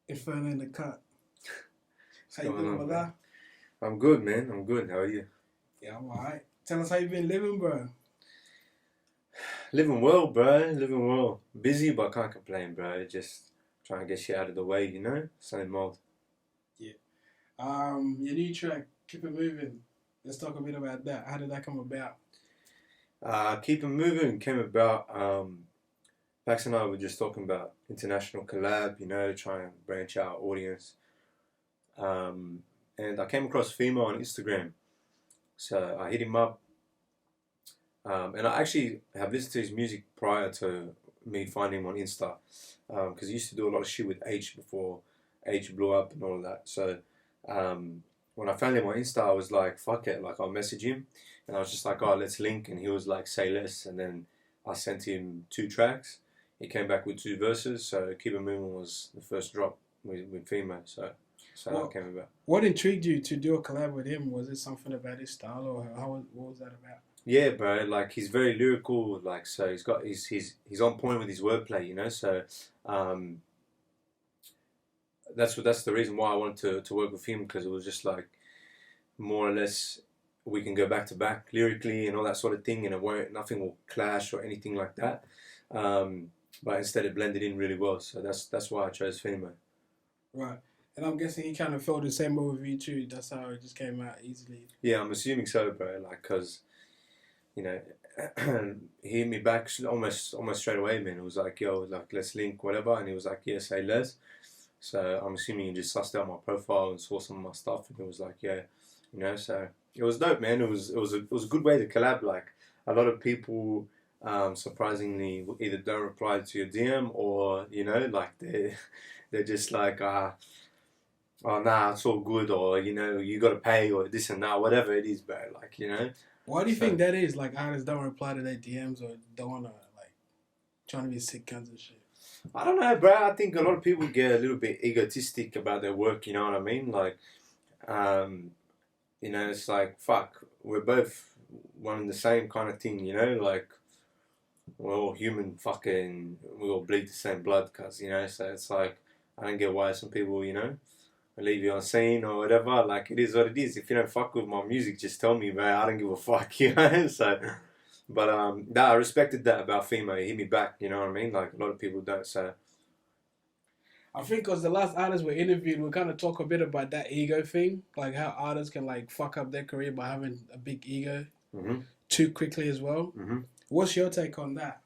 Inferno in the cut. What's How you going doing, on, bro? brother? I'm good, man. I'm good. How are you? Yeah, I'm alright. Tell us how you been living, bro. Living well, bro. Living well. Busy, but can't complain, bro. Just trying to get shit out of the way, you know? Same old. Yeah. Your new track, Keep It Moving. Let's talk a bit about that. How did that come about? Keep it moving came about. Pax and I were just talking about international collab, you know, trying to branch out audience. And I came across Fimo on Instagram. So I hit him up. And I actually have listened to his music prior to me finding him on Insta, because he used to do a lot of shit with H before H blew up and all of that. So when I found him on Insta, I was like, fuck it, like I'll message him, and I was just like, oh, let's link, and he was like, say less, and then I sent him 2 tracks. He came back with 2 verses, so Keep It Moving was the first drop with Fimo. So that What came about. What intrigued you to do a collab with him? Was it something about his style, or what was that about? Yeah, bro. Like he's very lyrical. Like so, he's on point with his wordplay. You know, so um, that's the reason why I wanted to work with him, because it was just like more or less we can go back to back lyrically and all that sort of thing, and it won't nothing will clash or anything like that. But instead, it blended in really well. So that's why I chose Fimo. Right. And I'm guessing he kind of felt the same way with you too. That's how it just came out easily. Yeah, I'm assuming so, bro. Like, cause you know, he hit me back almost straight away, man. It was like, yo, like let's link, whatever, and he was like, yeah, say less. So I'm assuming he just sussed out my profile and saw some of my stuff, and it was like, yeah, you know. So it was dope, man. It was a good way to collab. Like a lot of people, surprisingly, either don't reply to your DM, or you know, like they're just like, oh nah, it's all good, or you know, you got to pay, or this and that, whatever it is, bro. Like you know. Why do you So think that is? Like artists don't reply to their DMs or don't wanna like trying to be sick guns and shit. I don't know, bro. I think a lot of people get a little bit egotistic about their work. You know what I mean? Like, um, you know, it's like fuck. We're both one and the same kind of thing. You know, like we're all human. Fucking, we all bleed the same blood, cuz you know. So it's like I don't get why some people, you know, leave you on scene or whatever. Like it is what it is. If you don't fuck with my music, just tell me, man. I don't give a fuck. You know. So. But I respected that about Fimo. He hit me back, you know what I mean? Like a lot of people don't. So I think because the last artists we interviewed, we kind of talk a bit about that ego thing, like how artists can like fuck up their career by having a big ego mm-hmm. too quickly as well. Mm-hmm. What's your take on that?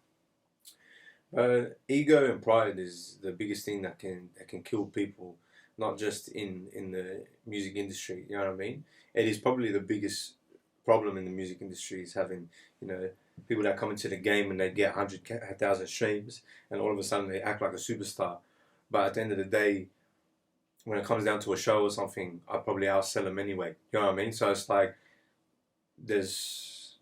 Ego and pride is the biggest thing that can kill people, not just in the music industry. You know what I mean? It is probably the biggest problem in the music industry is having, you know, people that come into the game and they get 100,000 streams, and all of a sudden they act like a superstar. But at the end of the day, when it comes down to a show or something, I probably outsell them anyway. You know what I mean? So it's like there's,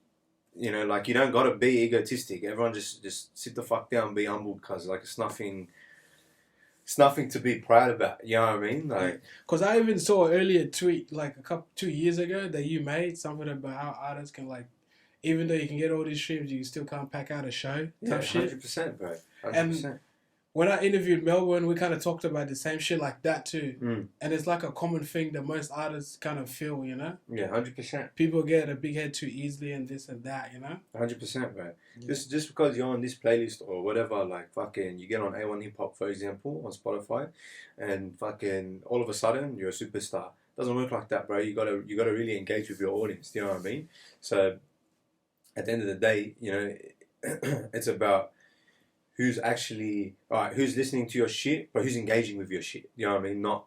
you know, like you don't gotta be egotistic. Everyone just sit the fuck down and be humble, because like it's nothing to be proud about. You know what I mean? Like, Because I even saw an earlier tweet like 2 years ago that you made something about how artists can like, even though you can get all these streams, you still can't pack out a show. yeah, Type shit. 100%, bro, And 100%. when I interviewed Melbourne, we kind of talked about the same shit like that too. Mm. And it's like a common thing that most artists kind of feel, you know? Yeah, 100%. People get a big head too easily and this and that, you know? 100%, bro. Yeah. Just because you're on this playlist or whatever, like fucking, you get on A1 Hip Hop, for example, on Spotify, and fucking all of a sudden you're a superstar. Doesn't work like that, bro. You gotta really engage with your audience. Do you know what I mean? So at the end of the day, you know, it's about who's actually who's listening to your shit, but who's engaging with your shit. You know what I mean? Not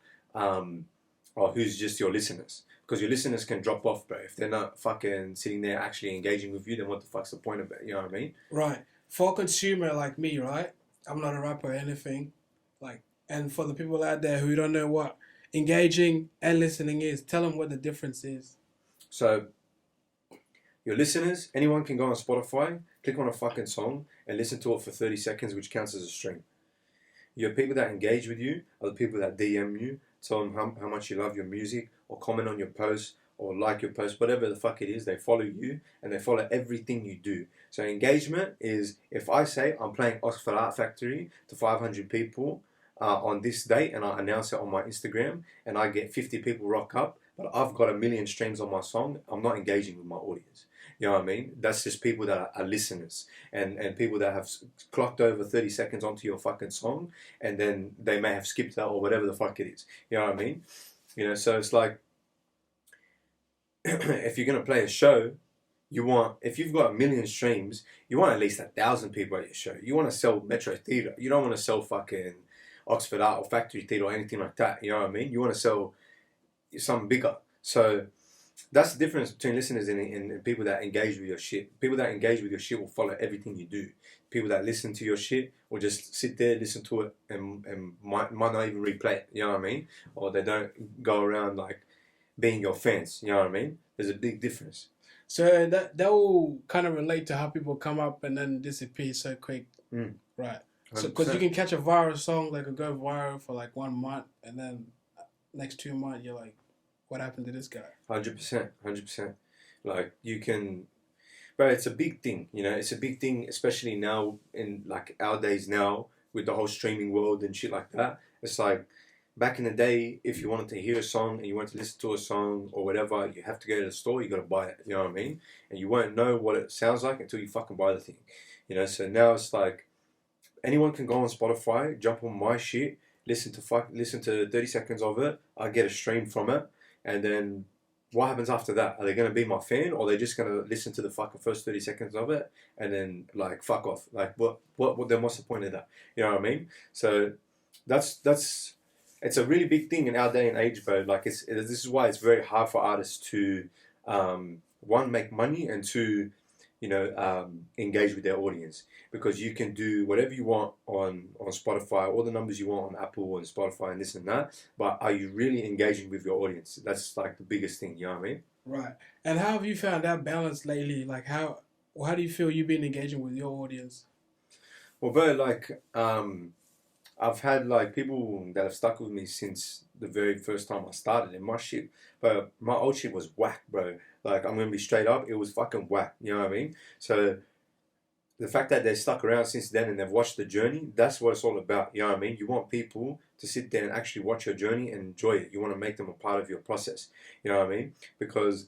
or who's just your listeners. Because your listeners can drop off, bro. If they're not fucking sitting there actually engaging with you, then what the fuck's the point of it? You know what I mean? Right. For a consumer like me, right? I'm not a rapper or anything. Like, and for the people out there who don't know what engaging and listening is, tell them what the difference is. So your listeners, anyone can go on Spotify, click on a fucking song, and listen to it for 30 seconds, which counts as a stream. Your people that engage with you are the people that DM you, tell them how much you love your music, or comment on your post, or like your post, whatever the fuck it is. They follow you, and they follow everything you do. So engagement is, if I say I'm playing Oxford Art Factory to 500 people, on this date and I announce it on my Instagram and I get 50 people rock up, but I've got 1 million streams on my song, I'm not engaging with my audience. You know what I mean? That's just people that are listeners and people that have clocked over 30 seconds onto your fucking song and then they may have skipped that or whatever the fuck it is. You know what I mean? You know, so it's like, if you're going to play a show, if you've got 1 million streams, you want at least 1,000 people at your show. You want to sell Metro Theatre. You don't want to sell fucking Oxford Art or Factory Theatre or anything like that. You know what I mean? You want to sell something bigger. So that's the difference between listeners and people that engage with your shit. People that engage with your shit will follow everything you do. People that listen to your shit will just sit there, listen to it, and might not even replay it. You know what I mean? Or they don't go around like being your fans. You know what I mean? There's a big difference. So that will kind of relate to how people come up and then disappear so quick, right? So because you can catch a viral song that could go viral for like 1 month, and then next 2 months you're like, what happened to this guy? 100%. Like you can, but it's a big thing. You know, it's a big thing, especially now in like our days now with the whole streaming world and shit like that. It's like, back in the day, if you wanted to hear a song and you wanted to listen to a song or whatever, you have to go to the store, you got to buy it, you know what I mean? And you won't know what it sounds like until you fucking buy the thing, you know? So now it's like, anyone can go on Spotify, jump on my shit, listen to 30 seconds of it, I get a stream from it, and then what happens after that? Are they going to be my fan, or are they just going to listen to the fucking first 30 seconds of it, and then, like, fuck off? Like, then what's the point of that? You know what I mean? So that's it's a really big thing in our day and age, bro. Like, this is why it's very hard for artists to, one, make money, and two, you know, engage with their audience. Because you can do whatever you want on Spotify, all the numbers you want on Apple and Spotify and this and that, but are you really engaging with your audience? That's like the biggest thing, you know what I mean? Right. And how have you found that balance lately? Like, how do you feel you've been engaging with your audience? Well, bro, like, I've had like people that have stuck with me since the very first time I started, and my shit, but my old shit was whack, bro. Like, I'm gonna be straight up, it was fucking whack, you know what I mean? So the fact that they stuck around since then and they've watched the journey, that's what it's all about, you know what I mean? You want people to sit there and actually watch your journey and enjoy it. You want to make them a part of your process, you know what I mean? Because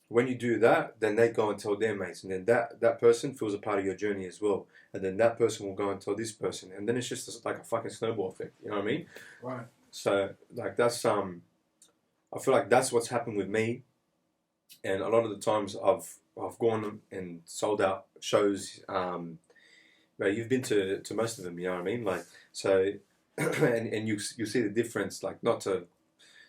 when you do that, then they go and tell their mates, and then that person feels a part of your journey as well, and then that person will go and tell this person, and then it's just like a fucking snowball effect, you know what I mean? Right. So like that's I feel like that's what's happened with me, and a lot of the times I've gone and sold out shows. But you've been to most of them, you know what I mean? Like, so and you see the difference. Like, not to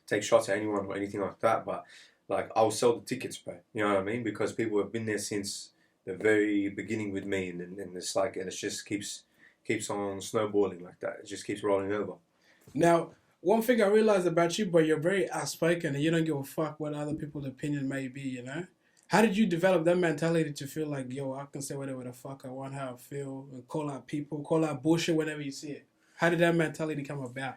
take shots at anyone or anything like that, but like, I'll sell the tickets, bro. You know what I mean? Because people have been there since the very beginning with me, and it's like, and it just keeps on snowballing like that. It just keeps rolling over. Now, one thing I realized about you, bro, you're very outspoken and you don't give a fuck what other people's opinion may be, you know? How did you develop that mentality to feel like, yo, I can say whatever the fuck I want, how I feel, and call out people, call out bullshit whenever you see it? How did that mentality come about?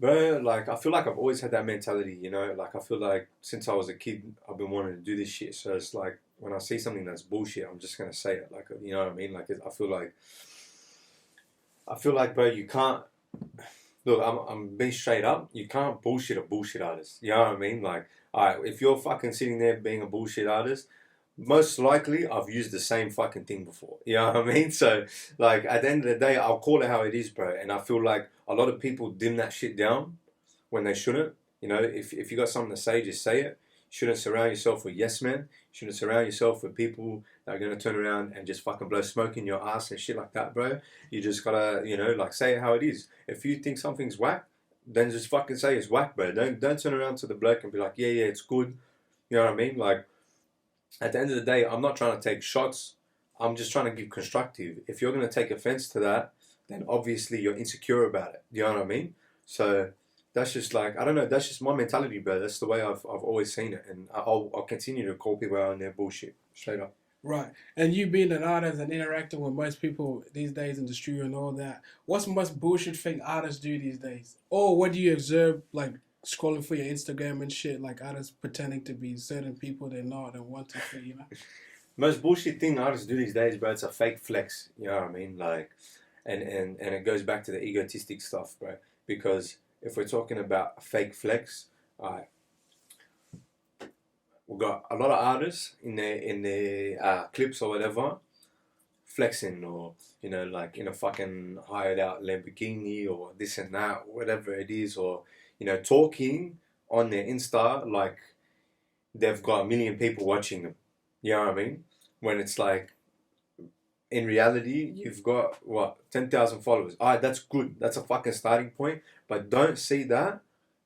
Bro, like, I feel like I've always had that mentality, you know? Like, I feel like since I was a kid, I've been wanting to do this shit. So it's like, when I see something that's bullshit, I'm just going to say it. Like, you know what I mean? Like, I feel like, bro, you can't... Look, I'm being straight up. You can't bullshit a bullshit artist. You know what I mean? Like, alright, if you're fucking sitting there being a bullshit artist, most likely I've used the same fucking thing before. You know what I mean? So, like, at the end of the day, I'll call it how it is, bro. And I feel like a lot of people dim that shit down when they shouldn't. You know, if you got something to say, just say it. You shouldn't surround yourself with yes men. You shouldn't surround yourself with people that are going to turn around and just fucking blow smoke in your ass and shit like that, bro. You just gotta, you know, like, say it how it is. If you think something's whack, then just fucking say it's whack, bro. Don't turn around to the bloke and be like, yeah, it's good. You know what I mean? Like, at the end of the day, I'm not trying to take shots. I'm just trying to give constructive. If you're going to take offense to that, then obviously you're insecure about it. You know what I mean? So that's just like, I don't know, that's just my mentality, bro. That's the way I've always seen it. And I'll continue to call people out on their bullshit, straight up. Right. And you being an artist and interacting with most people these days in the studio and all that, what's the most bullshit thing artists do these days? Or what do you observe, like, scrolling for your Instagram and shit, like artists pretending to be certain people they're not and want to be, you know? Most bullshit thing artists do these days, bro, it's a fake flex. You know what I mean? Like, and it goes back to the egotistic stuff, bro. Because if we're talking about a fake flex, we've got a lot of artists in their clips or whatever, flexing, or like in a fucking hired out Lamborghini or this and that, whatever it is, or talking on their Insta like they've got 1 million people watching them. You know what I mean? When it's like, in reality, you've got 10,000 followers. Alright, that's good. That's a fucking starting point. But don't see that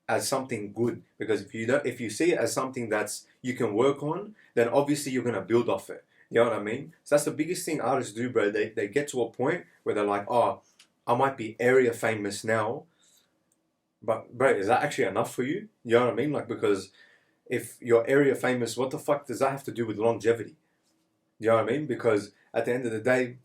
as something good, because if you see it as something that's you can work on, then obviously you're gonna build off it. You know what I mean? So that's the biggest thing artists do, bro. They get to a point where they're like, oh, I might be area famous now, but bro, is that actually enough for you? You know what I mean? Like, because if you're area famous, what the fuck does that have to do with longevity? You know what I mean? Because at the end of the day,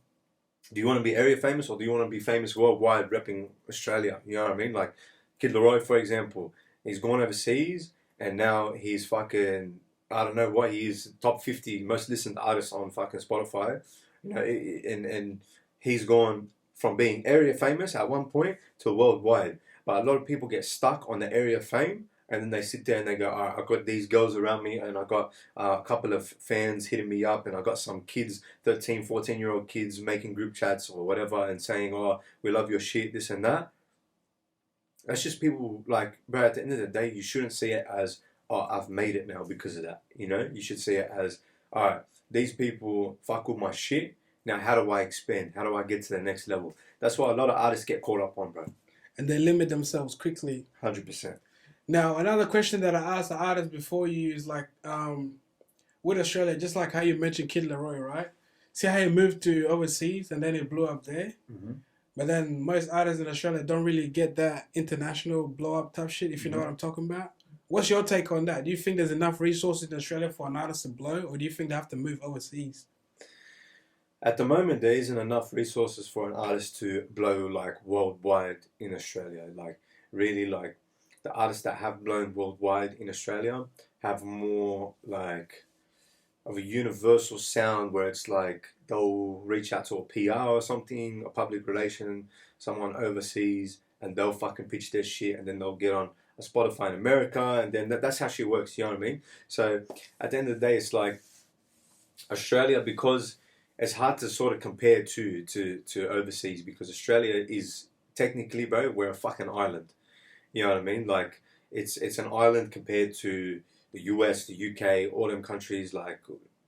do you want to be area famous, or do you want to be famous worldwide repping Australia? You know what I mean? Like Kid Laroi, for example, he's gone overseas and now he's fucking, I don't know what, he is top 50 most listened artist on fucking Spotify. And he's gone from being area famous at one point to worldwide. But a lot of people get stuck on the area fame, and then they sit there and they go, all right, I've got these girls around me, and I got a couple of fans hitting me up, and I got some kids, 13, 14-year-old kids making group chats or whatever and saying, oh, we love your shit, this and that. That's just people like, bro, at the end of the day, you shouldn't see it as, oh, I've made it now because of that. You should see it as, all right, these people fuck with my shit. Now, how do I expand? How do I get to the next level? That's why a lot of artists get caught up on, bro. And they limit themselves quickly. 100%. Now, another question that I asked the artists before you is like, with Australia, just like how you mentioned Kid Laroi, right? See how he moved to overseas and then it blew up there? Mm-hmm. But then most artists in Australia don't really get that international blow up type shit, if you know what I'm talking about. What's your take on that? Do you think there's enough resources in Australia for an artist to blow, or do you think they have to move overseas? At the moment, there isn't enough resources for an artist to blow like worldwide in Australia. Like, really, like, the artists that have blown worldwide in Australia have more like of a universal sound, where it's like they'll reach out to a PR or something, a public relation, someone overseas, and they'll fucking pitch their shit, and then they'll get on a Spotify in America, and then that's how she works. You know what I mean? So at the end of the day, it's like Australia, because it's hard to sort of compare to overseas, because Australia is technically, bro, we're a fucking island. You know what I mean? Like, it's an island compared to the US, the UK, all them countries, like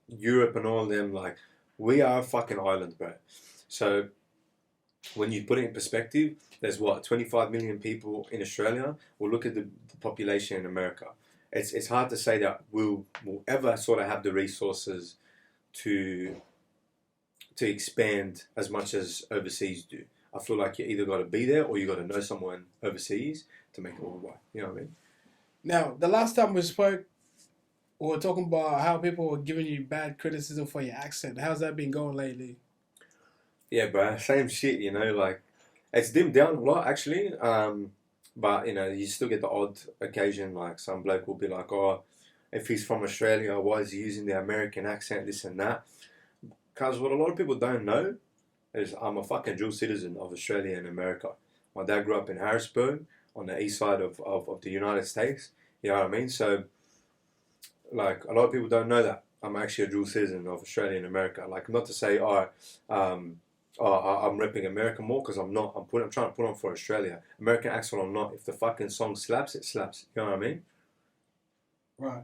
Europe and all of them. Like, we are a fucking island, bro. So when you put it in perspective, there's 25 million people in Australia. Well, look at the population in America. It's hard to say that we'll ever sort of have the resources to expand as much as overseas do. I feel like you either got to be there or you got to know someone overseas to make it worldwide. You know what I mean? Now, the last time we spoke, we were talking about how people were giving you bad criticism for your accent. How's that been going lately? Yeah, bro. Same shit, like, it's dimmed down a lot, actually. But, you still get the odd occasion, like, some bloke will be like, oh, if he's from Australia, why is he using the American accent, this and that? Because what a lot of people don't know is I'm a fucking dual citizen of Australia and America. My dad grew up in Harrisburg, on the east side of the United States. You know what I mean? So, like, a lot of people don't know that I'm actually a dual citizen of Australia and America. Like, not to say, I'm repping America more, because I'm not. I'm trying to put on for Australia. American accent or not, if the fucking song slaps, it slaps. You know what I mean? Right.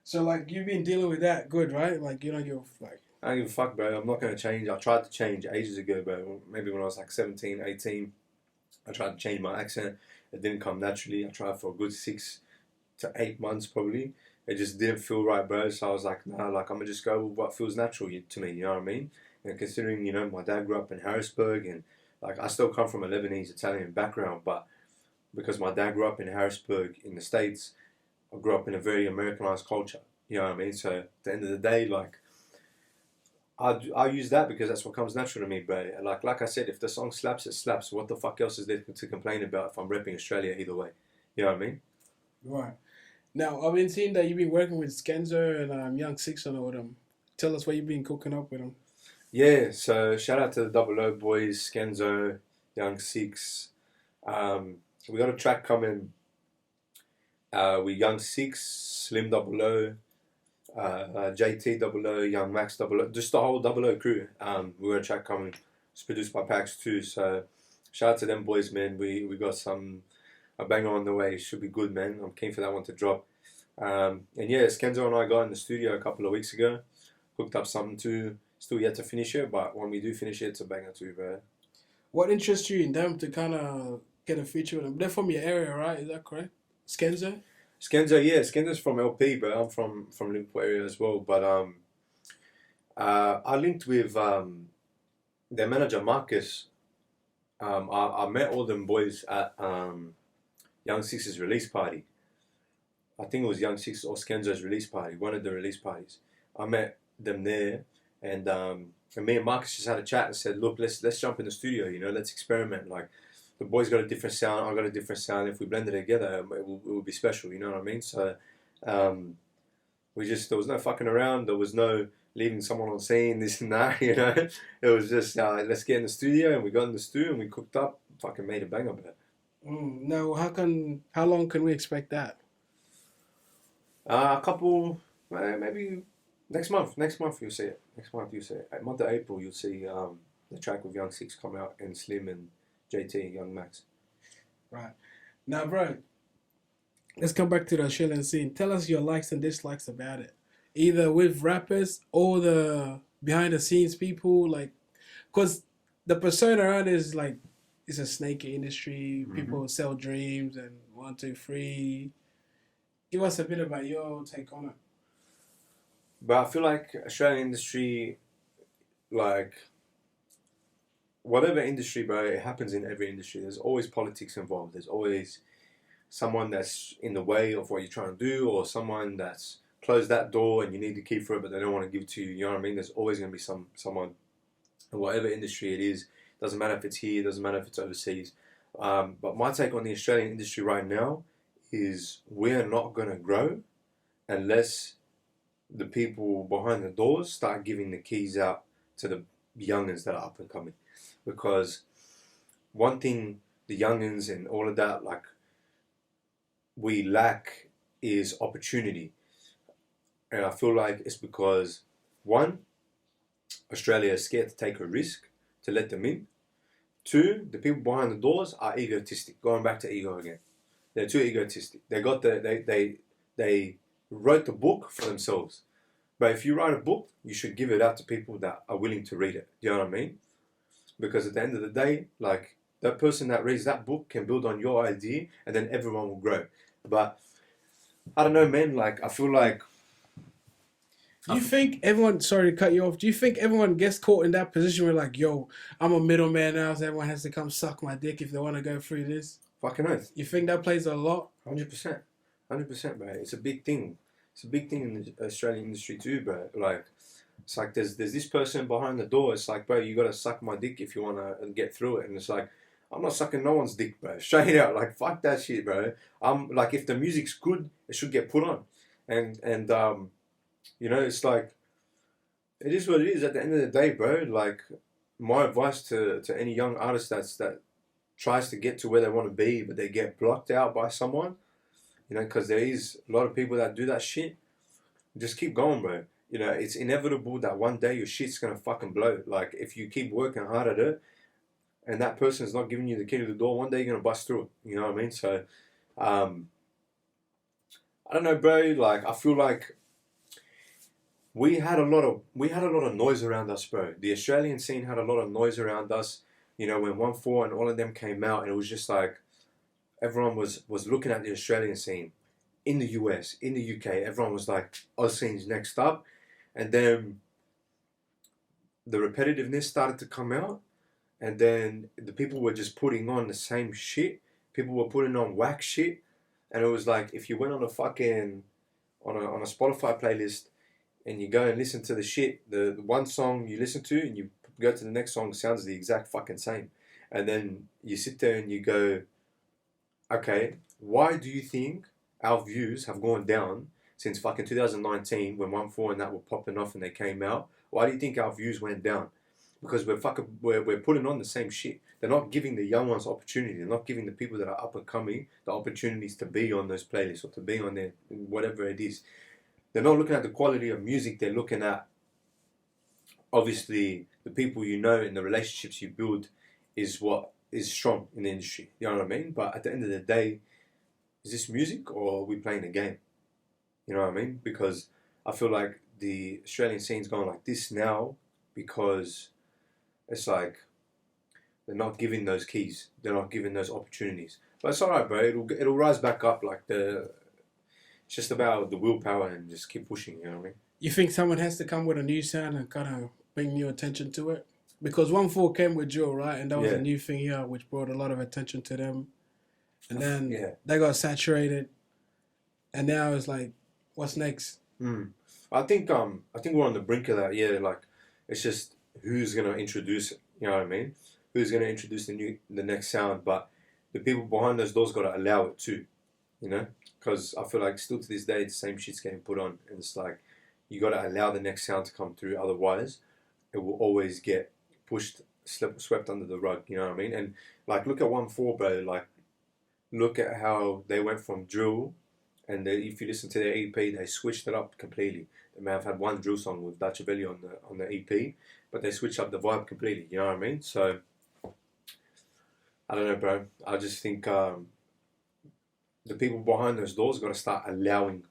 So, like, you've been dealing with that good, right? Like, you don't give like... I don't give a fuck, bro. I'm not going to change. I tried to change ages ago, bro. Maybe when I was like 17, 18. I tried to change my accent. It didn't come naturally. I tried for a good 6 to 8 months, probably. It just didn't feel right, bro. So I was like, nah, like, I'm going to just go with what feels natural to me, you know what I mean? And considering, my dad grew up in Harrisburg, and, like, I still come from a Lebanese Italian background, but because my dad grew up in Harrisburg in the States, I grew up in a very Americanized culture, you know what I mean? So at the end of the day, like, I use that because that's what comes natural to me, bro. Like I said, if the song slaps, it slaps. What the fuck else is there to complain about if I'm repping Australia either way? You know what I mean? Right. Now, I've been seeing that you've been working with Scanzo and Young Six and all them. Tell us what you've been cooking up with them. Yeah, so shout out to the Double O boys, Scanzo, Young Six. So we got a track coming. We Young Six, Slim Double O, JT Double O, Young Max Double O, just the whole Double O crew. We got a track coming. It's produced by Pax too. So shout out to them boys, man. We got a banger on the way. Should be good, man. I'm keen for that one to drop. And yeah, Skenzo and I got in the studio a couple of weeks ago. Hooked up something too. Still yet to finish it, but when we do finish it, it's a banger too, bro. What interests you in them to kind of get a feature with them? They're from your area, right? Is that correct? Skenzo? Skenzo, yeah, Skenzo's from LP, but I'm from Liverpool area as well. But I linked with their manager Marcus. I met all them boys at Young Six's release party. I think it was Young Six or Skenzo's release party, one of the release parties. I met them there, and me and Marcus just had a chat and said, "Look, let's jump in the studio. You know, let's experiment. Like, the boys got a different sound, I got a different sound. If we blend it together, it will be special. You know what I mean?" So there was no fucking around. There was no leaving someone on scene, this and that. You know, it was just let's get in the studio, and we got in the studio and we cooked up, fucking made a banger, bro. Now, how long can we expect that? A couple, maybe next month. Next month you'll see it. Next month you'll see it. At month of April you'll see the track with Young Six come out and Slim and JT Young Max. Right. Now, bro, let's come back to the Australian scene. Tell us your likes and dislikes about it. Either with rappers or the behind the scenes people, like, because the persona around it is like, it's a snaky industry. People sell dreams and 1, 2, 3. Give us a bit about your take on it. But I feel like Australian industry, like whatever industry, bro, it happens in every industry. There's always politics involved. There's always someone that's in the way of what you're trying to do, or someone that's closed that door and you need the key for it, but they don't want to give it to you. You know what I mean? There's always going to be someone, in whatever industry it is. Doesn't matter if it's here. Doesn't matter if it's overseas. But my take on the Australian industry right now is we're not going to grow unless the people behind the doors start giving the keys out to the youngins that are up and coming. Because one thing the youngins and all of that, like, we lack is opportunity. And I feel like it's because, one, Australia is scared to take a risk to let them in. Two, the people behind the doors are egotistic. Going back to ego again. They're too egotistic. They wrote the book for themselves. But if you write a book, you should give it out to people that are willing to read it. Do you know what I mean? Because at the end of the day, like, that person that reads that book can build on your idea, and then everyone will grow. But I don't know, man. Like, I feel like. Do you think everyone? Sorry to cut you off. Do you think everyone gets caught in that position where, like, yo, I'm a middleman now, so everyone has to come suck my dick if they want to go through this? Fucking oath. You think that plays a lot? 100%. 100%, bro. It's a big thing. It's a big thing in the Australian industry too, bro. Like, it's like there's this person behind the door. It's like, bro, you gotta suck my dick if you wanna get through it. And it's like, I'm not sucking no one's dick, bro. Straight out, like, fuck that shit, bro. I'm like, if the music's good, it should get put on. And you know, it's like, it is what it is. At the end of the day, bro. Like, my advice to any young artist that tries to get to where they want to be, but they get blocked out by someone, you know, because there is a lot of people that do that shit. Just keep going, bro. You know, it's inevitable that one day your shit's gonna fucking blow. Like, if you keep working hard at it, and that person's not giving you the key to the door, one day you're gonna bust through it. You know what I mean? So, I don't know, bro. Like, I feel like we had a lot of noise around us, bro. The Australian scene had a lot of noise around us. You know, when 1-4 and all of them came out, and it was just like everyone was looking at the Australian scene in the US, in the UK. Everyone was like, Oz scene's next up, and then the repetitiveness started to come out, and then the people were just putting on the same shit. People were putting on whack shit, and it was like, if you went on a fucking on a Spotify playlist and you go and listen to the shit, the one song you listen to and you go to the next song, sounds the exact fucking same. And then you sit there and you go, okay, why do you think our views have gone down since fucking 2019 when 1-4 and that were popping off and they came out? Why do you think our views went down? because we're putting on the same shit. They're not giving the young ones opportunity. They're not giving the people that are up and coming the opportunities to be on those playlists or to be on their whatever it is. They're not looking at the quality of music. They're looking at, obviously, the people you know and the relationships you build is what is strong in the industry. You know what I mean? But at the end of the day, is this music or are we playing a game? You know what I mean? Because I feel like the Australian scene's going like this now because it's like they're not giving those keys. They're not giving those opportunities. But it's alright, bro. It'll rise back up. Like it's just about the willpower and just keep pushing. You know what I mean? You think someone has to come with a new sound and kind of bring new attention to it? Because 1-4 came with Joe, right? And that was a new thing here, which brought a lot of attention to them. And then they got saturated. And now it's like, what's next? I think we're on the brink of that. Yeah, like it's just who's gonna introduce it. You know what I mean? Who's gonna introduce the next sound? But the people behind those doors gotta allow it too. You know, because I feel like still to this day the same shit's getting put on, and it's like you gotta allow the next sound to come through. Otherwise, it will always get pushed, swept under the rug. You know what I mean? And like look at 1-4, bro. Like look at how they went from drill. And if you listen to their EP, they switched it up completely. They may have had one drill song with Dachavelli on the EP, but they switched up the vibe completely. You know what I mean? So I don't know, bro. I just think the people behind those doors got to start allowing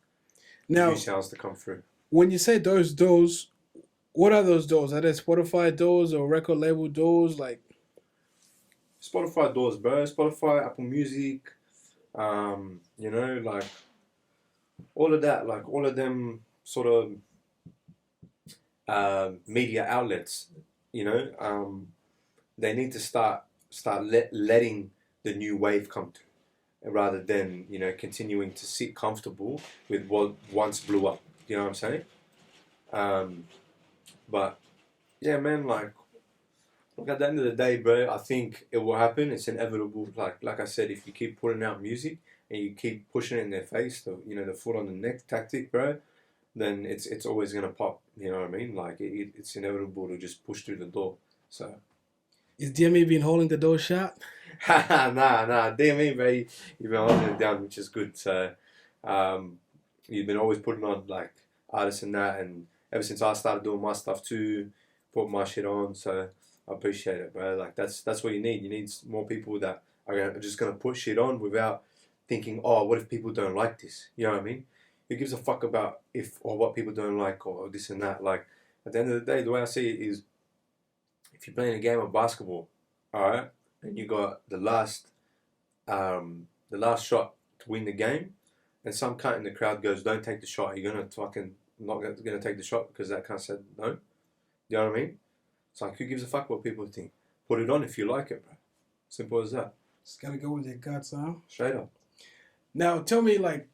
new sounds to come through. When you say those doors, what are those doors? Are they Spotify doors or record label doors? Like Spotify doors, bro. Spotify, Apple Music. You know, like. All of that, like all of them sort of media outlets, you know, they need to start letting the new wave come through, rather than, you know, continuing to sit comfortable with what once blew up. You know what I'm saying? But yeah, man, like at the end of the day, bro, I think it will happen. It's inevitable. Like I said, if you keep putting out music and you keep pushing it in their face, the foot on the neck tactic, bro, then it's always gonna pop. You know what I mean? Like it's inevitable to just push through the door. So is DME been holding the door shut? Nah, DME, bro, you've been holding it down, which is good. So you've been always putting on like artists and that, and ever since I started doing my stuff too, put my shit on. So I appreciate it, bro. Like that's what you need. You need more people that are just gonna put shit on without thinking, oh, what if people don't like this? You know what I mean? Who gives a fuck about if or what people don't like or this and that? Like, at the end of the day, the way I see it is, if you're playing a game of basketball, all right, and you got the last shot to win the game, and some cunt in the crowd goes, "Don't take the shot. You're gonna fucking not gonna take the shot because that cunt said no." You know what I mean? It's like, who gives a fuck what people think? Put it on if you like it, bro. Simple as that. Just gotta go with your guts, huh? Straight up. Now, tell me, like,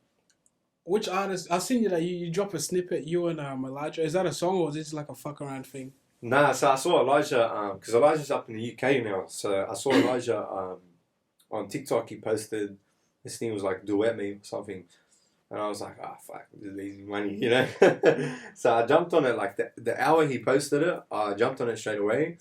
which artist? I've seen you that you drop a snippet, you and Elijah. Is that a song or is this like a fuck around thing? Nah, so I saw Elijah, because Elijah's up in the UK now. So I saw Elijah on TikTok. He posted this thing, was like duet me or something. And I was like, fuck, this is easy money, you know? So I jumped on it, like the hour he posted it, I jumped on it straight away.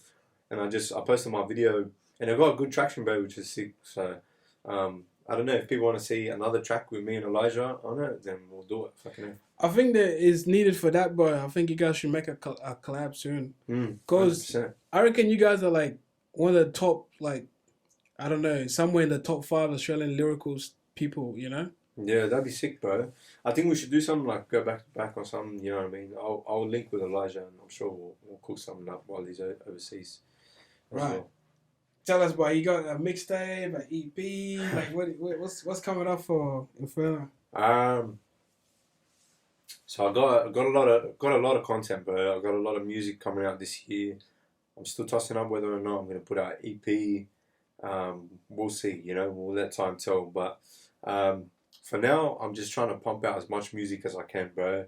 And I posted my video, and it got good traction, bro, which is sick. So, I don't know, if people want to see another track with me and Elijah on it, then we'll do it. Fucking hell. I think that is needed for that, but I think you guys should make a collab soon. Because I reckon you guys are like one of the top, like, I don't know, somewhere in the top 5 Australian lyrical people, you know? Yeah, that'd be sick, bro. I think we should do something like go back to back or something, you know what I mean? I'll link with Elijah, and I'm sure we'll cook something up while he's overseas. Right. Well. Tell us, boy, you got a mixtape, an EP, like what's coming up for Inferno? So I got a lot of content, bro. I got a lot of music coming out this year. I'm still tossing up whether or not I'm gonna put out an EP. We'll see, you know, we'll let time tell. But for now, I'm just trying to pump out as much music as I can, bro.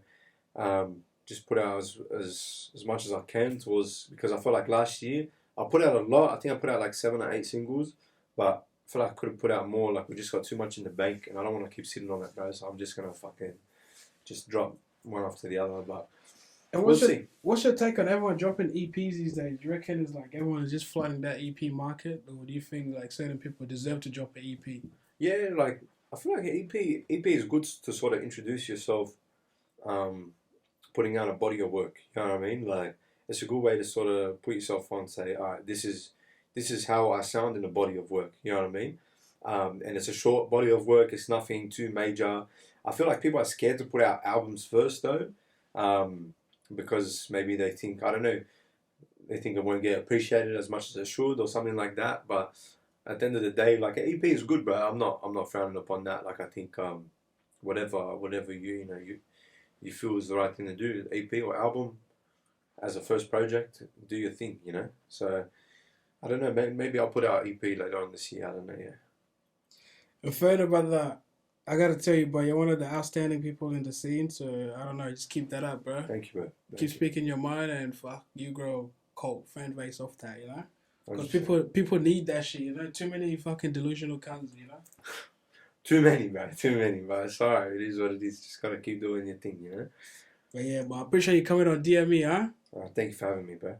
Just put out as much as I can because I feel like last year I put out a lot. I think I put out like 7 or 8 singles, but I feel like I could have put out more. Like, we just got too much in the bank, and I don't want to keep sitting on that, bro. So I'm just gonna fucking just drop one after the other. But And We'll see. what's your take on everyone dropping EPs these days? Do you reckon it's like everyone is just flooding that EP market, or do you think like certain people deserve to drop an EP? Yeah, like I feel like EP is good to sort of introduce yourself, putting out a body of work. You know what I mean? Like it's a good way to sort of put yourself on, say, all right, this is how I sound in a body of work. You know what I mean? And it's a short body of work. It's nothing too major. I feel like people are scared to put out albums first though, because maybe they think, I don't know, they think it won't get appreciated as much as it should or something like that. But at the end of the day, like an EP is good, bro. I'm not frowning upon that. Like I think whatever you feel is the right thing to do, EP or album as a first project, do your thing, you know. So I don't know. Maybe I'll put out EP later on this year. I don't know. Yeah. Inferno, brother, I gotta tell you, bro, you're one of the outstanding people in the scene. So I don't know, just keep that up, bro. Thank you, bro. Keep speaking your mind, and fuck, you grow cult fan base off that, you know. Because 100%. people need that shit, you know. Too many fucking delusional cunts, you know. Too many, bro. Too many, but it's alright. It is what it is. Just gotta keep doing your thing, you know. But yeah, but I appreciate you coming on DME, huh? Thank you for having me, bro.